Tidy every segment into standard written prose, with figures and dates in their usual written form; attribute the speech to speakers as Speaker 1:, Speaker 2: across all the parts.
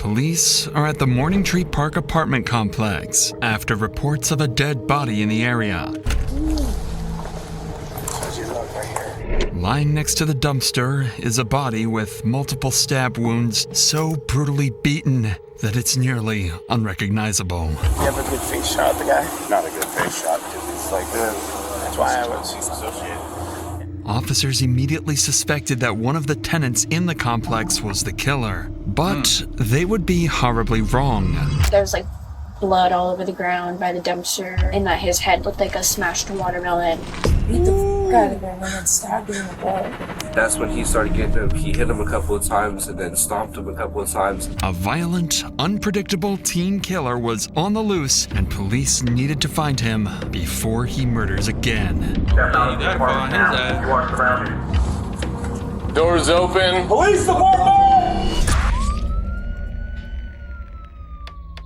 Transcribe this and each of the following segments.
Speaker 1: Police are at the Morning Tree Park apartment complex after reports of a dead body in the area. Lying next to the dumpster is a body with multiple stab wounds so brutally beaten that it's nearly unrecognizable.
Speaker 2: You have a good face shot of the guy?
Speaker 3: Not a good face shot, because it's like
Speaker 2: that's why I was
Speaker 3: associated.
Speaker 1: Officers immediately suspected that one of the tenants in the complex was the killer, but they would be horribly wrong.
Speaker 4: There's like blood all over the ground by the dumpster, and that his head looked like a smashed watermelon.
Speaker 5: Beat the fuck out of him and then stabbed him in the butt.
Speaker 6: That's when he started getting him. He hit him a couple of times and then stomped him a couple of times.
Speaker 1: A violent, unpredictable teen killer was on the loose, and police needed to find him before he murders again.
Speaker 7: You gotta find his ass.
Speaker 8: Doors open.
Speaker 2: Police department!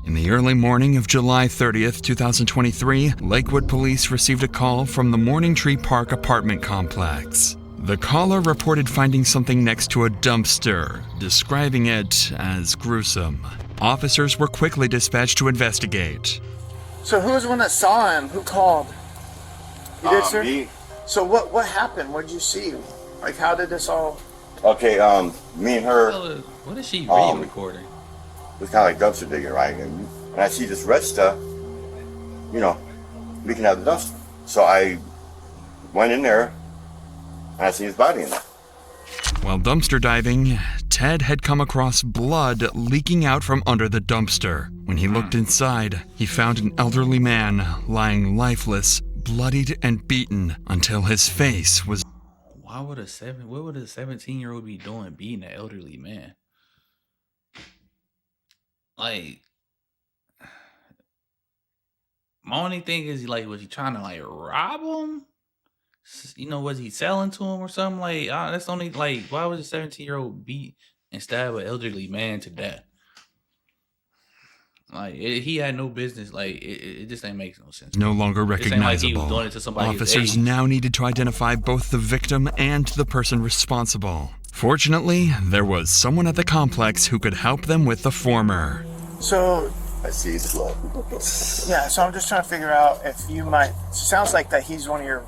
Speaker 1: In the early morning of July 30th, 2023, Lakewood police received a call from the Morning Tree Park apartment complex. The caller reported finding something next to a dumpster, describing it as gruesome. Officers were quickly dispatched to investigate.
Speaker 2: So who was the one that saw him? Who called? You did, sir?
Speaker 3: Me.
Speaker 2: So what happened? What did you see? Like, how did this all...
Speaker 3: Okay, me and her
Speaker 7: What is she really recording?
Speaker 3: was kind of like dumpster digging, right? And I see this red stuff, you know, leaking out of the dumpster. So I went in there, and I see his body in there.
Speaker 1: While dumpster diving, Ted had come across blood leaking out from under the dumpster. When he looked inside, he found an elderly man lying lifeless, bloodied and beaten until his face was...
Speaker 7: What would a 17-year-old be doing beating an elderly man? Like, my only thing is, like, was he trying to, like, rob him? You know, was he selling to him or something? Like, that's only, like, why would a 17-year-old beat and stab an elderly man to death? Like, he had no business. Like, it just ain't make no sense.
Speaker 1: no longer
Speaker 7: This ain't like he
Speaker 1: recognizable.
Speaker 7: was doing it to somebody his
Speaker 1: Officers
Speaker 7: age.
Speaker 1: now needed to identify both the victim and the person responsible. Fortunately, there was someone at the complex who could help them with the former.
Speaker 2: So,
Speaker 3: I see his blood.
Speaker 2: yeah, so I'm just trying to figure out if you might... Sounds like that he's one of your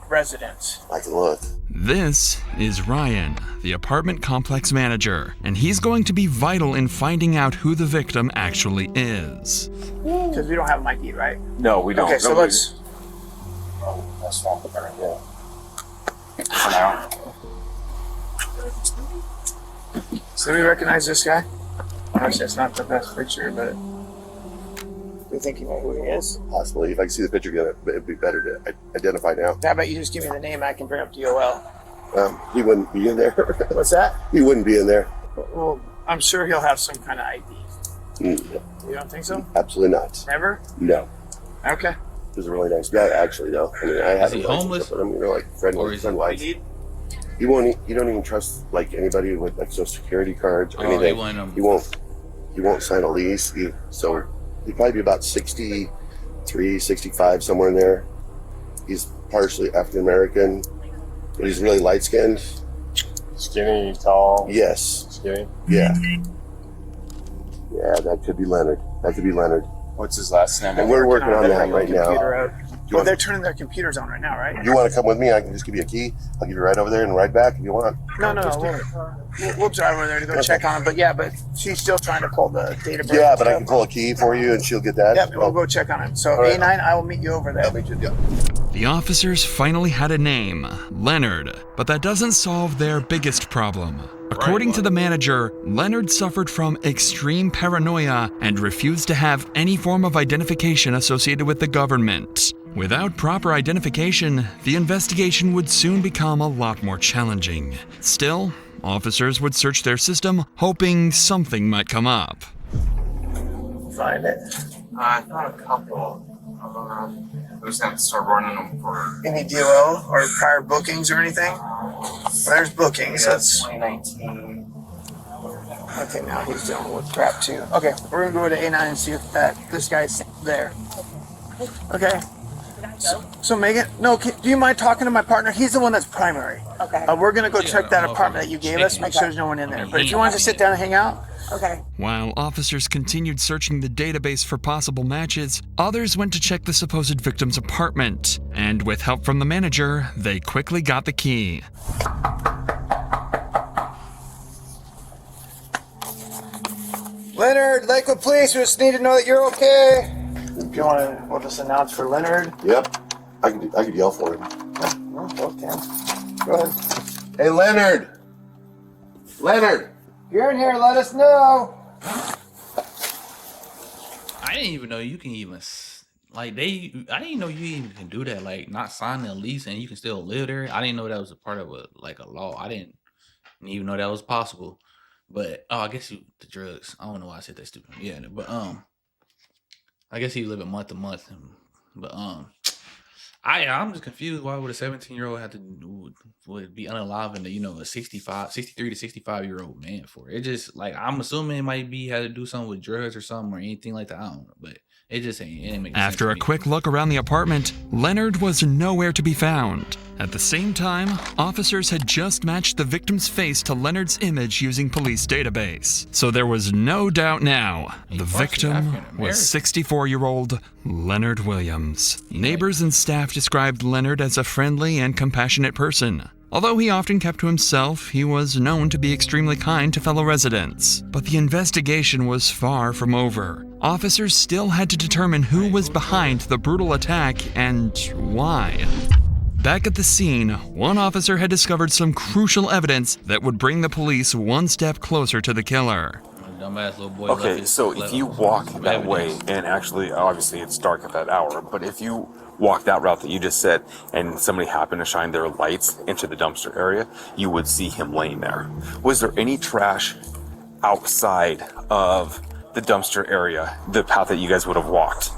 Speaker 2: residents.
Speaker 3: I can look.
Speaker 1: This is Ryan, the apartment complex manager, and he's going to be vital in finding out who the victim actually is.
Speaker 2: Because we don't have an ID, right?
Speaker 3: No, we don't.
Speaker 2: Okay, so let's...
Speaker 3: Oh, that's not right there. For now.
Speaker 2: So we recognize this guy? Obviously, it's not the best picture, but... We think you know who he is?
Speaker 3: Possibly. If I can see the picture again, it'd be better to identify now.
Speaker 2: How about you just give me the name, I can bring up DOL.
Speaker 3: He wouldn't be in there.
Speaker 2: What's that?
Speaker 3: He wouldn't be in there.
Speaker 2: Well, I'm sure he'll have some kind of ID.
Speaker 3: Mm,
Speaker 2: You don't think so?
Speaker 3: absolutely not.
Speaker 2: Never?
Speaker 3: No.
Speaker 2: Okay.
Speaker 3: He's a really nice guy, actually, though. I mean, I have
Speaker 7: he
Speaker 3: a
Speaker 7: homeless?
Speaker 3: relationship with him, you know, like friend
Speaker 7: Or
Speaker 3: with
Speaker 7: is
Speaker 3: friend
Speaker 7: he-
Speaker 3: wife. He don't even trust like anybody with like social security cards or
Speaker 7: Oh,
Speaker 3: anything.
Speaker 7: he wouldn't,
Speaker 3: He won't sign a lease. So he'd probably be about 63, 65, somewhere in there. He's partially African American, but he's really light skinned.
Speaker 8: Skinny, tall.
Speaker 3: Yes.
Speaker 8: Skinny.
Speaker 3: Yeah. Yeah, that could be Leonard.
Speaker 8: What's his last name?
Speaker 3: And we're working on that right now.
Speaker 2: Well, they're turning their computers on right now, right?
Speaker 3: You want to come with me? I can just give you a key. I'll give you a ride over there and ride back if you want.
Speaker 2: No. We'll drive over there to go check on him. But yeah, but she's still trying to pull the data.
Speaker 3: Yeah, but I can pull a key for you and she'll get that.
Speaker 2: Yep, we'll go check on him. So
Speaker 3: All right.
Speaker 2: A9, I will meet you over there.
Speaker 3: I'll meet you. Yeah.
Speaker 1: The officers finally had a name, Leonard, but that doesn't solve their biggest problem. According to the manager, Leonard suffered from extreme paranoia and refused to have any form of identification associated with the government. Without proper identification, the investigation would soon become a lot more challenging. Still, officers would search their system, hoping something might come up.
Speaker 2: Find it.
Speaker 9: I found a couple. We just have to start running them for
Speaker 2: Any DOL or prior bookings or anything? There's bookings. That's
Speaker 9: 2019.
Speaker 2: okay. Now he's dealing with crap too. Okay, we're gonna go to A9 and see if this guy's there. Okay. So Megan, no, do you mind talking to my partner? He's the one that's primary.
Speaker 5: Okay.
Speaker 2: We're gonna go check that apartment that you gave us, make sure there's no one in there. But if you want to sit down and hang out,
Speaker 5: Okay.
Speaker 1: While officers continued searching the database for possible matches, others went to check the supposed victim's apartment. And with help from the manager, they quickly got the key.
Speaker 2: Leonard, Lakewood Police, we just need to know that you're okay. If you want to, we'll just announce for Leonard.
Speaker 3: Yep. I could yell for him.
Speaker 2: No, both can. Go ahead.
Speaker 3: Hey, Leonard! Leonard!
Speaker 2: If you're in here, let us know.
Speaker 7: I didn't even know you can even I didn't know you even can do that. Like not sign a lease and you can still live there. I didn't know that was a part of a law. I didn't even know that was possible. But I guess the drugs. I don't know why I said that stupid. Yeah, but I guess he living month to month. But I'm just confused. Why would a 17-year-old have to would be unalive in a 63 to 65-year-old man for it? Just like I'm assuming it might be had to do something with drugs or something or anything like that. I don't know, but it just ain't make sense.
Speaker 1: After a quick look around the apartment, Leonard was nowhere to be found. At the same time, officers had just matched the victim's face to Leonard's image using police database. So there was no doubt now. The victim was 64-year-old Leonard Williams. Neighbors and staff described Leonard as a friendly and compassionate person. Although he often kept to himself, he was known to be extremely kind to fellow residents. But the investigation was far from over. Officers still had to determine who was behind the brutal attack and why. Back at the scene, one officer had discovered some crucial evidence that would bring the police one step closer to the killer.
Speaker 10: Okay, so if you walk that way, and actually, obviously it's dark at that hour, but if you walk that route that you just said, and somebody happened to shine their lights into the dumpster area, you would see him laying there. Was there any trash outside of the dumpster area, the path that you guys would have walked?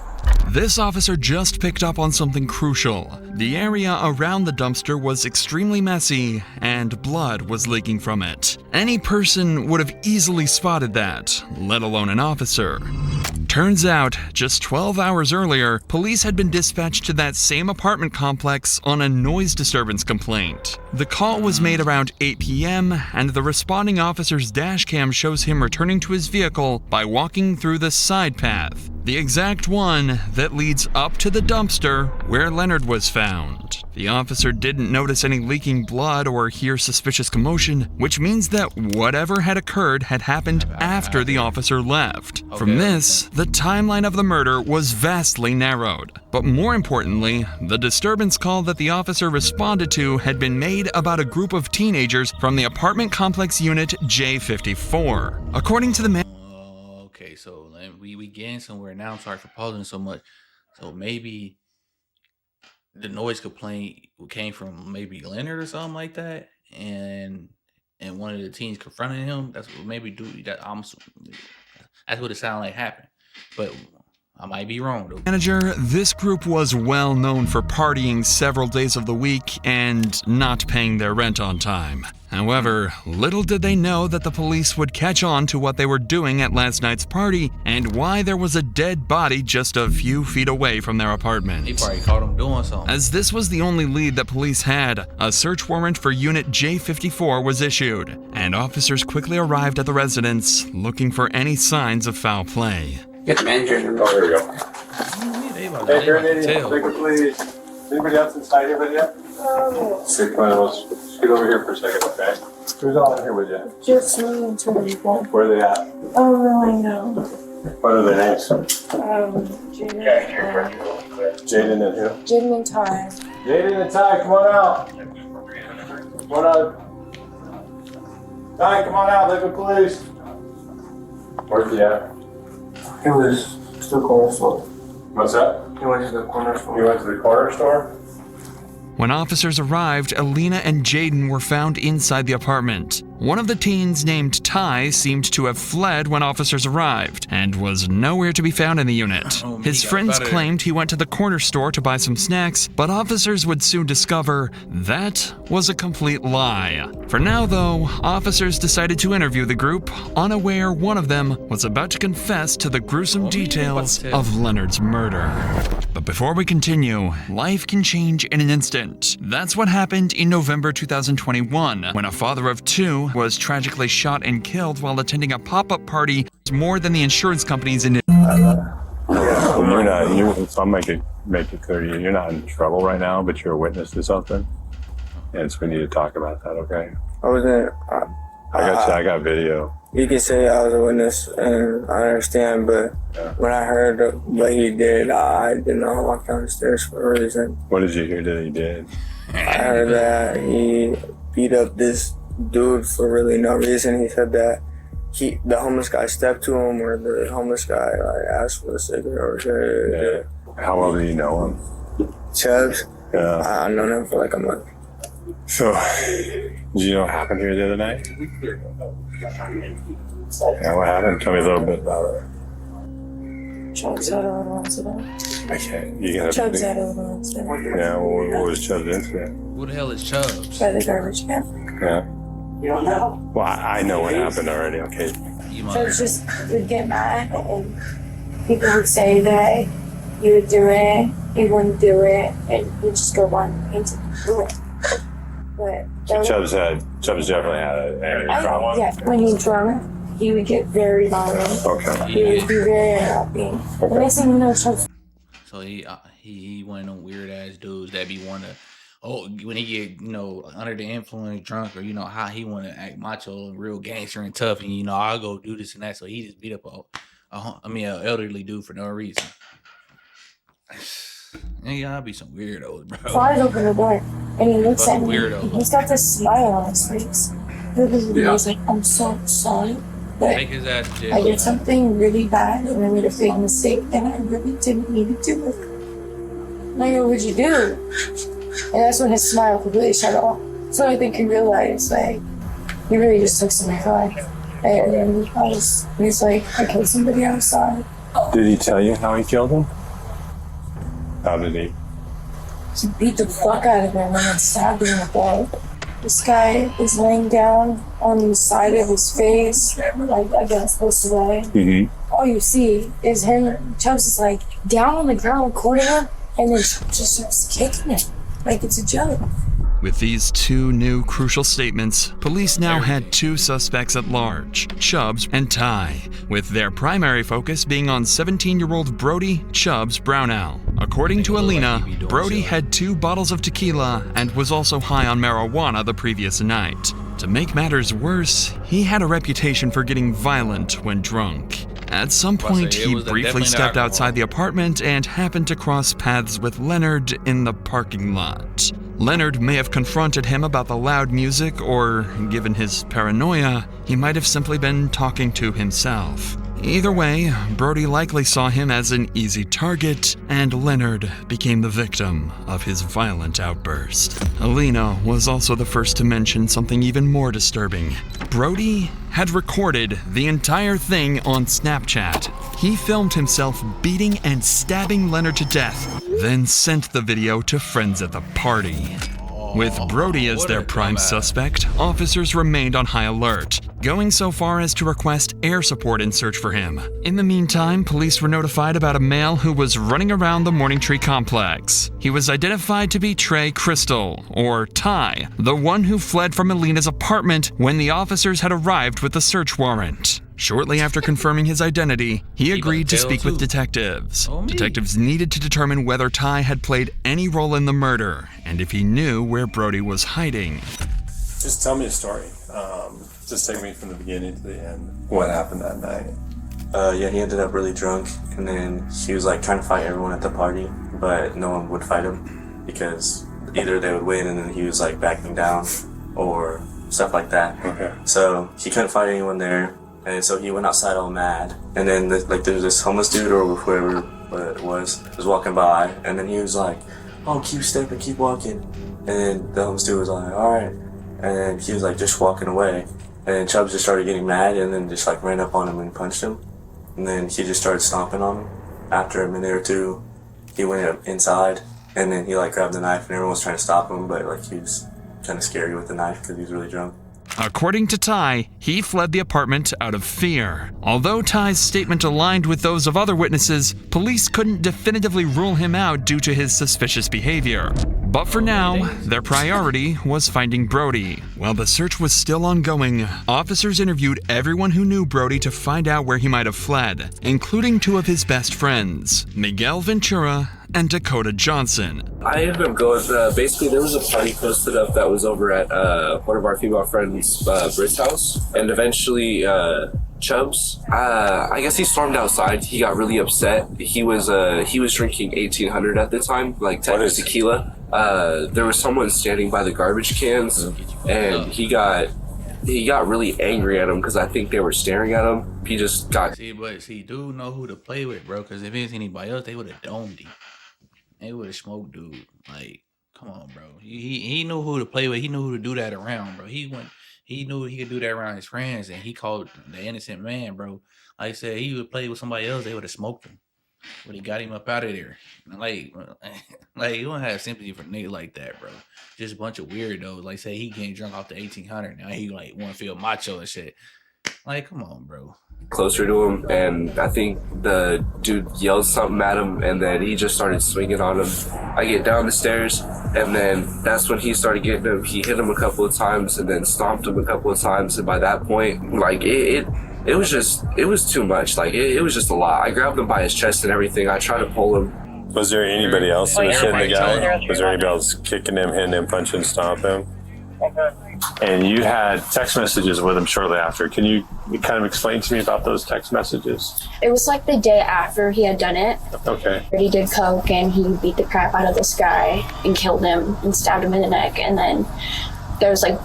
Speaker 1: This officer just picked up on something crucial. The area around the dumpster was extremely messy, and blood was leaking from it. Any person would have easily spotted that, let alone an officer. Turns out, just 12 hours earlier, police had been dispatched to that same apartment complex on a noise disturbance complaint. The call was made around 8 p.m., and the responding officer's dash cam shows him returning to his vehicle by walking through the side path, the exact one that leads up to the dumpster where Leonard was found. The officer didn't notice any leaking blood or hear suspicious commotion, which means that whatever had occurred had happened after the officer left. From this, the timeline of the murder was vastly narrowed. But more importantly, the disturbance call that the officer responded to had been made about a group of teenagers from the apartment complex unit J54. According to the man.
Speaker 7: Okay, so we getting somewhere now. I'm sorry for pausing so much. So maybe the noise complaint came from maybe Leonard or something like that, and one of the teens confronted him. That's what that's what it sounded like happened, but I might be wrong though.
Speaker 1: Manager, this group was well known for partying several days of the week and not paying their rent on time. However, little did they know that the police would catch on to what they were doing at last night's party and why there was a dead body just a few feet away from their apartment.
Speaker 7: He probably caught them doing something.
Speaker 1: As this was the only lead that police had, a search warrant for Unit J54 was issued, and officers quickly arrived at the residence looking for any signs of foul play.
Speaker 9: Get the manager in the door.
Speaker 8: Hey, Lakewood Police. Anybody else inside here with you? Sick one of those. Get over here for a second, okay? Who's all in here with you?
Speaker 5: Just me and two people.
Speaker 8: Where are they at?
Speaker 5: I don't really know.
Speaker 8: What are their names?
Speaker 5: Jaden.
Speaker 8: Jaden and who?
Speaker 5: Jaden and Ty.
Speaker 8: Jaden and Ty, come on out. Come on out. Ty, come on out, Lakewood Police. Where's he at?
Speaker 9: It was to the corner store.
Speaker 8: What's that?
Speaker 9: He went to the corner store.
Speaker 8: You went to the corner store?
Speaker 1: When officers arrived, Alina and Jaden were found inside the apartment. One of the teens, named Ty, seemed to have fled when officers arrived and was nowhere to be found in the unit. His friends claimed he went to the corner store to buy some snacks, but officers would soon discover that was a complete lie. For now, though, officers decided to interview the group, unaware one of them was about to confess to the gruesome details of Leonard's murder. But before we continue, life can change in an instant. That's what happened in November 2021, when a father of two was tragically shot and killed while attending a pop-up party more than the insurance companies in
Speaker 8: You're not, so I'll make it clear to you, you're not in trouble right now, but you're a witness to something. And so we need to talk about that, okay?
Speaker 2: I wasn't.
Speaker 8: I got video.
Speaker 2: You can say I was a witness, and I understand, but when I heard what he did, I did not walk down the stairs for a reason.
Speaker 8: What did you hear that he did?
Speaker 2: I heard that he beat up this dude for really no reason. He said that the homeless guy stepped to him, or the homeless guy asked for a cigarette or
Speaker 8: yeah. How well do you know him?
Speaker 2: Chubbs?
Speaker 8: Yeah.
Speaker 2: I've known him for like a month.
Speaker 8: So, did you know what happened here the other night? Yeah, what happened? Tell me a little bit about it.
Speaker 5: Chubbs had a little incident.
Speaker 8: I can't. You gotta.
Speaker 5: Chubbs had a little incident.
Speaker 8: Yeah, what was Chubbs' incident?
Speaker 7: Who the hell is Chubbs?
Speaker 5: By the garbage can.
Speaker 8: Yeah.
Speaker 5: You don't know?
Speaker 8: Well, I know what happened already, okay?
Speaker 5: Chubbs just would get mad, and people would say that he would do it, he wouldn't do it, and he'd just go on into do it. But
Speaker 8: So Chubbs definitely had an angry problem.
Speaker 5: yeah, when he drunk, he would get very violent.
Speaker 8: Okay.
Speaker 5: He would be very unhappy. The next thing you know, Chubbs.
Speaker 7: So he one of them weird ass dudes that be wanting to, when he get, under the influence, drunk, or how he want to act macho and real gangster and tough, and I'll go do this and that. So he just beat up an elderly dude for no reason. Y'all be some weirdos, bro.
Speaker 5: Flies open the door, and he looks at me.
Speaker 7: Weirdo.
Speaker 5: He's got this smile on his face. He's like, "I'm so sorry, but
Speaker 7: Take his ass to jail.
Speaker 5: I did something really bad, and I made a big mistake, and I really didn't mean to do it." And I go, "What'd you do?" And that's when his smile completely shut off. So I think he realized, he really just took somebody's life. And then he's like, "I killed somebody outside."
Speaker 8: Did he tell you how he killed him? How did he?
Speaker 5: He beat the fuck out of him and then stabbed him in the back. This guy is laying down on the side of his face, against this way.
Speaker 8: Mm-hmm.
Speaker 5: All you see is him, Chubbs is down on the ground recording him, and then just starts kicking him like it's a joke.
Speaker 1: With these two new crucial statements, police now had two suspects at large, Chubbs and Ty, with their primary focus being on 17-year-old Brody Chubbs Brownell. According to Alina, Brody had 2 bottles of tequila and was also high on marijuana the previous night. To make matters worse, he had a reputation for getting violent when drunk. At some point, he briefly stepped outside the apartment and happened to cross paths with Leonard in the parking lot. Leonard may have confronted him about the loud music, or, given his paranoia, he might have simply been talking to himself. Either way, Brody likely saw him as an easy target, and Leonard became the victim of his violent outburst. Alina was also the first to mention something even more disturbing. Brody had recorded the entire thing on Snapchat. He filmed himself beating and stabbing Leonard to death, then sent the video to friends at the party. With Brody as their prime suspect, officers remained on high alert, going so far as to request air support and search for him. In the meantime, police were notified about a male who was running around the Morning Tree complex. He was identified to be Trey Crystal, or Ty, the one who fled from Alina's apartment when the officers had arrived with the search warrant. Shortly after confirming his identity, he agreed to speak with detectives. Detectives needed to determine whether Ty had played any role in the murder, and if he knew where Brody was hiding.
Speaker 8: Just tell me a story. Just take me from the beginning to the end. What happened that night?
Speaker 9: He ended up really drunk, and then he was trying to fight everyone at the party, but no one would fight him because either they would win and then he was backing down or stuff like that.
Speaker 8: Okay.
Speaker 9: So he couldn't fight anyone there. And so he went outside all mad, and then there was this homeless dude or whoever it was walking by, and then he was like, "Oh, keep stepping, keep walking," and then the homeless dude was like, "All right," and then he was just walking away, And then Chubbs just started getting mad and then just like ran up on him and punched him. And then he just started stomping on him. After a minute or two, he went up inside and then he like grabbed the knife and everyone was trying to stop him, but like he was kind of scary with the knife because he was really drunk.
Speaker 1: According to Ty, he fled the apartment out of fear. Although Ty's statement aligned with those of other witnesses, police couldn't definitively rule him out due to his suspicious behavior. But for now, their priority was finding Brody. While the search was still ongoing, officers interviewed everyone who knew Brody to find out where he might have fled, including two of his best friends, Miguel Ventura and Dakota Johnson.
Speaker 6: I ended up going, basically there was a party posted up that was over at one of our female friends, Britt's house. And eventually, Chubbs, I guess he stormed outside. He got really upset. He was drinking 1800 at the time, like tequila. There was someone standing by the garbage cans and he got really angry at him because I think they were staring at him. He just got...
Speaker 7: See, dude know who to play with, bro, because if it was anybody else, they would have domed him. They would have smoked dude. Like, come on, bro. He knew who to play with. He knew who to do that around, bro. He knew he could do that around his friends, and he called the innocent man, bro. Like I said, he would play with somebody else, they would have smoked him. But he got him up out of there. Like you don't have sympathy for niggas like that, bro. Just a bunch of weirdos. Like, say he getting drunk off the 1800. Now he like want to feel macho and shit. Like, come on, bro.
Speaker 6: Closer to him, and I think the dude yelled something at him, and then he just started swinging on him. I get down the stairs, and then that's when he started getting him. He hit him a couple of times, and then stomped him a couple of times, and by that point, like, it was too much. Like, it was just a lot. I grabbed him by his chest and everything. I tried to pull him.
Speaker 8: Was there anybody else that was hitting the guy? Was there anybody else kicking him, hitting him, punching, stomping him? And you had text messages with him shortly after. Can you kind of explain to me about those text messages?
Speaker 4: It was like the day after he had done it.
Speaker 8: Okay.
Speaker 4: He did coke and he beat the crap out of this guy and killed him and stabbed him in the neck. And then there was like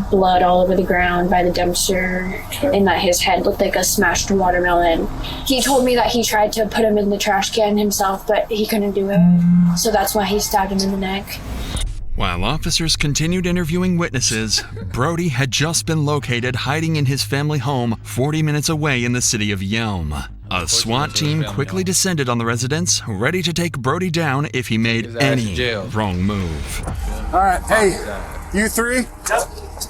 Speaker 4: blood all over the ground by the dumpster, and that his head looked like a smashed watermelon. He told me that he tried to put him in the trash can himself, but he couldn't do it. So that's why he stabbed him in the neck.
Speaker 1: While officers continued interviewing witnesses, Brody had just been located hiding in his family home 40 minutes away in the city of Yelm. A SWAT team quickly descended on the residence, ready to take Brody down if he made any wrong move.
Speaker 11: All right, hey, you three,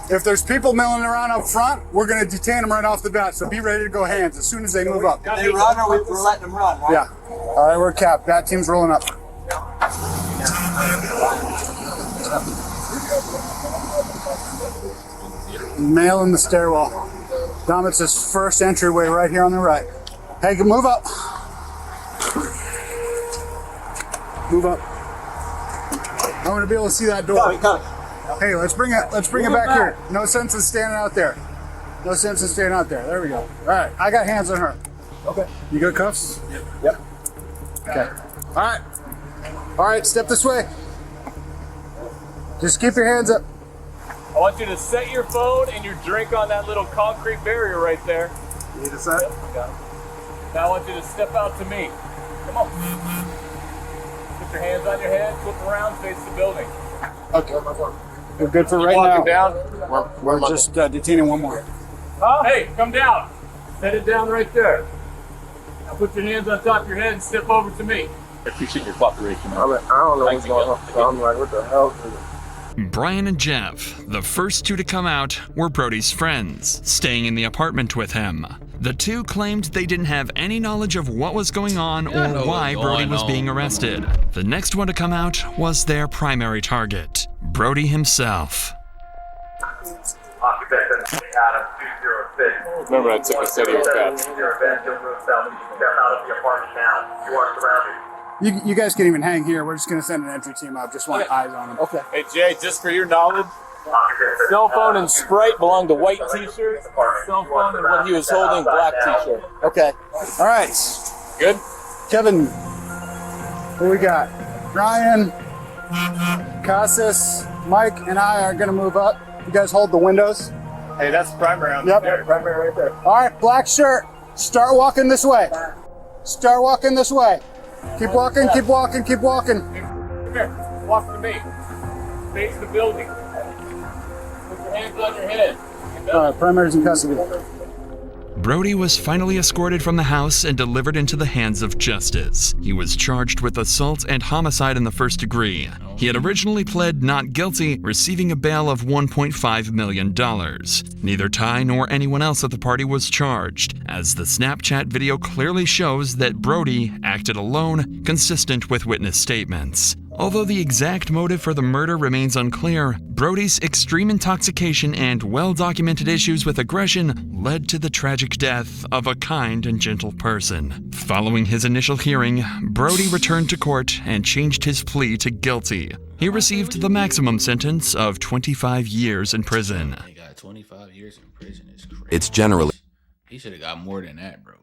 Speaker 11: if there's people milling around up front, we're going to detain them right off the bat, so be ready to go hands as soon as they move up.
Speaker 12: They run or we're letting them run, right?
Speaker 11: Yeah. All right, we're capped. Bat team's rolling up. Male in the stairwell. Dom, it's his first entryway right here on the right. Hey, move up. Move up. I want to be able to see that door. Hey, let's bring it back here. No sense in standing out there. No sense in standing out there. There we go. All right, I got hands on her. Okay. You got cuffs? Yep. Okay. All right, step this way. Just keep your hands up.
Speaker 13: I want you to set your phone and your drink on that little concrete barrier right there.
Speaker 11: You need to set?
Speaker 13: Yep, got it. Now I want you to step out to me. Come on. Put your hands on your head, flip around, face the building.
Speaker 11: Okay. We're good for right now.
Speaker 13: Down.
Speaker 11: We're just detaining one more.
Speaker 13: Hey, come down. Set it down right there. Now put your hands on top of your head and step over to me. I appreciate your cooperation.
Speaker 2: I don't know what's going on. I'm like, what the hell?
Speaker 1: Brian and Jeff, the first two to come out, were Brody's friends, staying in the apartment with him. The two claimed they didn't have any knowledge of what was going on or why Brody was being arrested. The next one to come out was their primary target, Brody himself.
Speaker 13: Remember, I took a study of that.
Speaker 11: You guys can even hang here. We're just going to send an entry team up. Just want eyes on them.
Speaker 13: Okay. Hey, Jay, just for your knowledge, cell phone and Sprite belong to white t-shirt. Cell phone and what he was holding, black t-shirt.
Speaker 11: Okay. All right.
Speaker 13: Good?
Speaker 11: Kevin, who we got? Brian, Casas, Mike, and I are going to move up. You guys hold the windows.
Speaker 13: Hey, that's primary on
Speaker 11: Yep.
Speaker 13: there. Primary right there.
Speaker 11: All right, black shirt. Start walking this way. Start walking this way. Keep walking, keep walking, keep walking.
Speaker 13: Come here. Walk to me. Face the building. Put your hands on your head.
Speaker 11: Primers in custody.
Speaker 1: Brody was finally escorted from the house and delivered into the hands of justice. He was charged with assault and homicide in the first degree. He had originally pled not guilty, receiving a bail of $1.5 million. Neither Ty nor anyone else at the party was charged, as the Snapchat video clearly shows that Brody acted alone, consistent with witness statements. Although the exact motive for the murder remains unclear, Brody's extreme intoxication and well-documented issues with aggression led to the tragic death of a kind and gentle person. Following his initial hearing, Brody returned to court and changed his plea to guilty. He received the maximum sentence of 25 years in prison.
Speaker 7: He got 25 years in prison. It's crazy.
Speaker 10: It's generally
Speaker 7: He should have got more than that, bro.